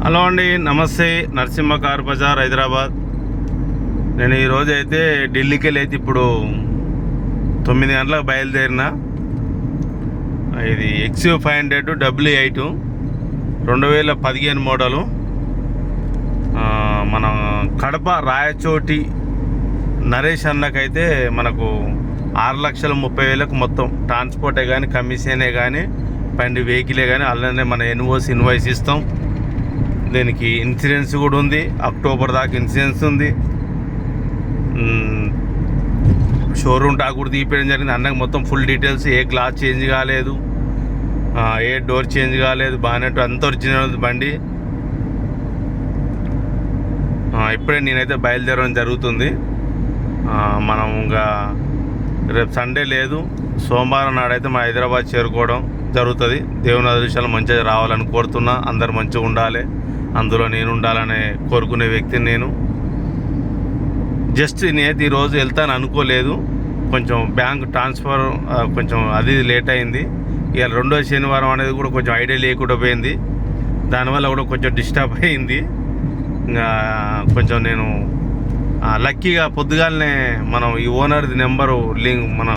Hello అండి, నమస్తే. Narasimha car Bazar, Hyderabad. నేను ఈరోజు అయితే ఢిల్లీకి వెళ్ళి అయితే ఇప్పుడు 9 గంటలకు బయలుదేరిన. ఇది XU500 W8 2015 మోడలు. మన కడప రాయచోటి నరేష్ అన్నకైతే మనకు 6,30,000 మొత్తం ట్రాన్స్పోర్టే కానీ, కమిషనే కానీ, బండి వెహికలే కానీ అలానే మన ఇన్వాయిస్ ఇస్తాం. దీనికి ఇన్సూరెన్స్ కూడా ఉంది, అక్టోబర్ దాకా ఇన్సూరెన్స్ ఉంది. షోరూమ్ టాక్ కూడా తీపియడం జరిగింది. అన్నకు మొత్తం ఫుల్ డీటెయిల్స్, ఏ గ్లాస్ చేంజ్ కాలేదు, ఏ డోర్ చేంజ్ కాలేదు, బానెట్ అంత ఒరిజినల్ బండి. ఇప్పుడే నేనైతే బయలుదేరడం జరుగుతుంది. మనం ఇంకా రేపు సండే లేదు, సోమవారం నాడైతే మన హైదరాబాద్ చేరుకోవడం జరుగుతుంది. దేవుని అదృష్టాలు మంచిగా రావాలని కోరుతున్నా. అందరు మంచిగా ఉండాలి, అందులో నేను ఉండాలనే కోరుకునే వ్యక్తిని నేను. జస్ట్ నేనైతే ఈరోజు వెళ్తాను అనుకోలేదు. కొంచెం బ్యాంక్ ట్రాన్స్ఫర్ కొంచెం అది లేట్ అయింది. ఇవాళ 2వ శనివారం అనేది కూడా కొంచెం ఐడియా లేకుండా పోయింది. దానివల్ల కూడా కొంచెం డిస్టర్బ్ అయింది. ఇంకా కొంచెం నేను లక్కీగా పొద్దుగాలనే మనం ఈ ఓనర్ది నెంబరు లింక్ మన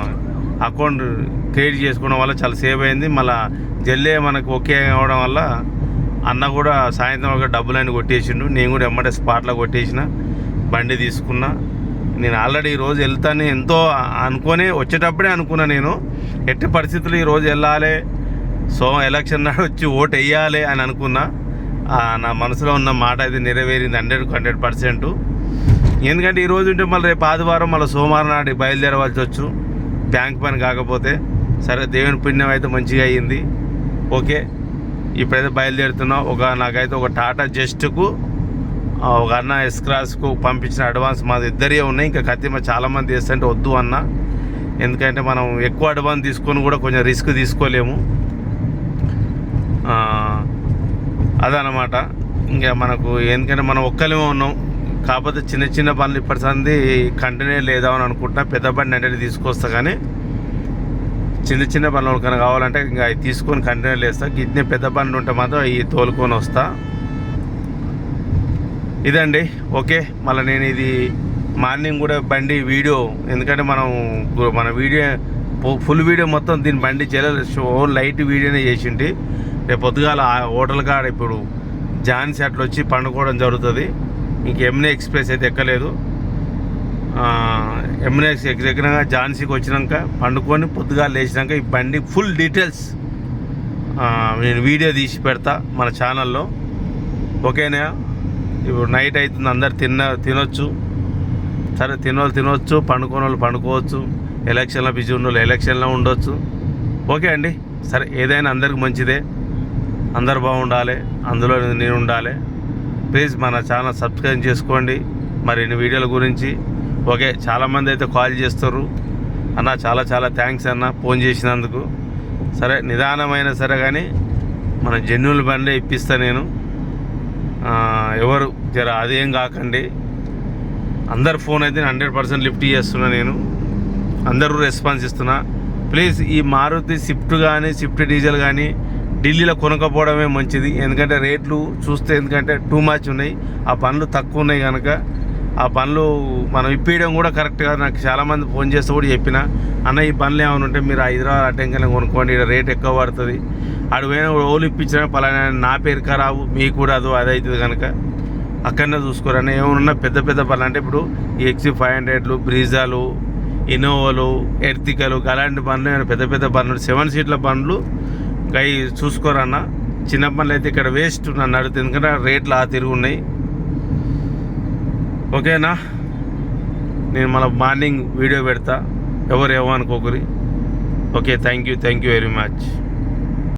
అకౌంట్ క్రియేట్ చేసుకోవడం వల్ల చాలా సేవ్ అయింది. మళ్ళీ జల్లే మనకు ఓకే అవ్వడం వల్ల అన్న కూడా సాయంత్రం ఒక డబ్బులన్నీ కొట్టేసిండు. నేను కూడా ఎమ్మటే స్పాట్లో కొట్టేసిన, బండి తీసుకున్నా. నేను ఆల్రెడీ ఈరోజు వెళ్తాను ఎంతో అనుకొని వచ్చేటప్పుడే అనుకున్నా. నేను ఎట్టి పరిస్థితులు ఈరోజు వెళ్ళాలి, ఎలక్షన్ నాడు వచ్చి ఓటు వేయాలి అని అనుకున్నా. నా మనసులో ఉన్న మాట అయితే నెరవేరింది 100% ఎందుకంటే ఈరోజు ఉంటే మళ్ళీ రేపు ఆదివారం మళ్ళీ సోమవారం నాడు బయలుదేరవలసి వచ్చు, బ్యాంక్ పని కాకపోతే. సరే, దేవుని పుణ్యం అయితే మంచిగా అయ్యింది. ఓకే, ఇప్పుడైతే బయలుదేరుతున్నాం. నాకైతే ఒక టాటా జస్ట్కు, ఒక అన్న ఎస్క్రాస్కు పంపించిన అడ్వాన్స్ మాది ఇద్దరే ఉన్నాయి. ఇంకా కత్తిమ చాలామంది వేస్తుంటే వద్దు అన్న, ఎందుకంటే మనం ఎక్కువ అడ్వాన్స్ తీసుకొని కూడా కొంచెం రిస్క్ తీసుకోలేము. అదనమాట. ఇంకా మనకు ఎందుకంటే మనం ఒక్కలేమో ఉన్నాం, కాకపోతే చిన్న చిన్న పనులు ఇప్పటిసంది కంటిన్యూ లేదామని అనుకుంటున్నా. పెద్ద బండి అంటే తీసుకొస్తా, కానీ చిన్న చిన్న బండ్లు కనుక కావాలంటే ఇంకా అవి తీసుకొని కంటిన్యూ చేస్తా. గిట్నే పెద్ద బండ్లు ఉంటే మాత్రం అవి తోలుకొని వస్తా. ఇదండి. ఓకే, మళ్ళీ నేను ఇది మార్నింగ్ కూడా బండి వీడియో, ఎందుకంటే మన వీడియో ఫుల్ వీడియో మొత్తం దీని బండి చేయలేదు, లైట్ వీడియోనే చేసిండి. రేపు పొద్దుగాల హోటల్ కాడ ఇప్పుడు ఝాన్సీ అట్లా వచ్చి పండుకోవడం జరుగుతుంది. ఇంక యమునా ఎక్స్ప్రెస్ అయితే ఎక్కలేదు. యమునా ఎక్కగా ఝాన్సీకి వచ్చినాక పండుకొని పొద్దుగా లేచినాక ఈ బండి ఫుల్ డీటెయిల్స్ నేను వీడియో తీసి పెడతా మన ఛానల్లో. ఓకేనా? ఇప్పుడు నైట్ అవుతుంది, అందరు తినొచ్చు. సరే, తినొచ్చు, పండుకోని వాళ్ళు పండుకోవచ్చు, ఎలక్షన్లో బిజీ ఉన్న వాళ్ళు ఎలక్షన్లో ఉండొచ్చు. ఓకే అండి. సరే, ఏదైనా అందరికి మంచిదే, అందరు బాగుండాలి, అందులో నేను ఉండాలి. ప్లీజ్ మన ఛానల్ సబ్స్క్రైబ్ చేసుకోండి మరిన్ని వీడియోల గురించి. ఓకే, చాలామంది అయితే కాల్ చేస్తారు అన్న, చాలా చాలా థ్యాంక్స్ అన్న ఫోన్ చేసినందుకు. సరే, నిదానమైనా సరే కానీ మన జెన్యున్ బండి ఇప్పిస్తా నేను. ఎవరు జర అదేం కాకండి. అందరు ఫోన్ అయితే 100% లిఫ్ట్ చేస్తున్నా నేను, అందరూ రెస్పాన్స్ ఇస్తున్నా. ప్లీజ్ ఈ మారుతి స్విఫ్ట్ కానీ, స్విఫ్ట్ డీజిల్ కానీ ఢిల్లీలో కొనకపోవడమే మంచిది. ఎందుకంటే రేట్లు చూస్తే ఎందుకంటే టూ మచ్ ఉన్నాయి, ఆ పనులు తక్కువ ఉన్నాయి కనుక ఆ పనులు మనం ఇప్పించడం కూడా కరెక్ట్ కాదు. నాకు చాలామంది ఫోన్ చేస్తే కూడా చెప్పిన, అన్న ఈ పనులు ఏమైనా ఉంటే మీరు హైదరాబాద్ అటెంకల్ని కొనుక్కోండి, ఇక్కడ రేట్ ఎక్కువ పడుతుంది. అటు పోయినా ఓలు ఇప్పించిన పలానా నా పేరు ఖరాబు, మీకు కూడా అదవుతుంది కనుక అక్కడనే చూసుకోరని. ఏమన్నా పెద్ద పెద్ద పనులు అంటే ఇప్పుడు ఈ XU500లు, బ్రీజాలు, ఇన్నోవాలు, ఎర్టికలు అలాంటి పనులు, పెద్ద పెద్ద పనులు 7 సీట్ల పనులు అవి చూసుకోరన్న. చిన్న పనులు అయితే ఇక్కడ వేస్ట్ నన్ను అడుగుతుంది, ఎందుకంటే రేట్లు తిరుగున్నాయి. ఓకేనా? నేను మళ్ళీ మార్నింగ్ వీడియో పెడతా, ఎవరు ఏమనుకోకరి. Okay, thank you very much.